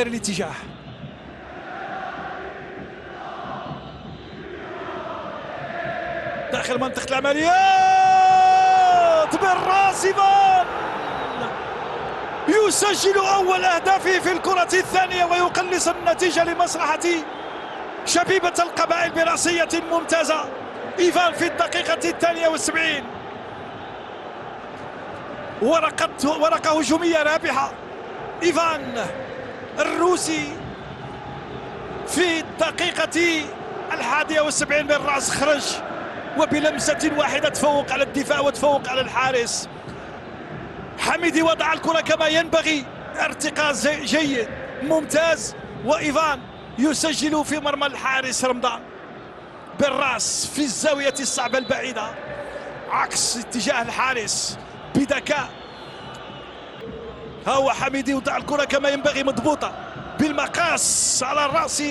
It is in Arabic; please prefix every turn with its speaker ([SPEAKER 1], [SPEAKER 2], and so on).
[SPEAKER 1] غير الاتجاه. داخل منطقة العمليات بالراس إيفان يسجل أول أهدافه في الكرة الثانية ويقلص النتيجة لمصلحة شبيبة القبائل برأسية ممتازة. إيفان في الدقيقة 72 ورقة هجومية رابحة. إيفان الروسي في الدقيقة 71 بالرأس خرج وبلمسة واحدة تفوق على الدفاع وتفوق على الحارس. حميدي وضع الكرة كما ينبغي، ارتقاء جيد ممتاز، وإيفان يسجل في مرمى الحارس رمضان بالراس في الزاوية الصعبة البعيدة عكس اتجاه الحارس بذكاء. ها هو حميدي وضع الكرة كما ينبغي مضبوطة بالمقاس على الرأس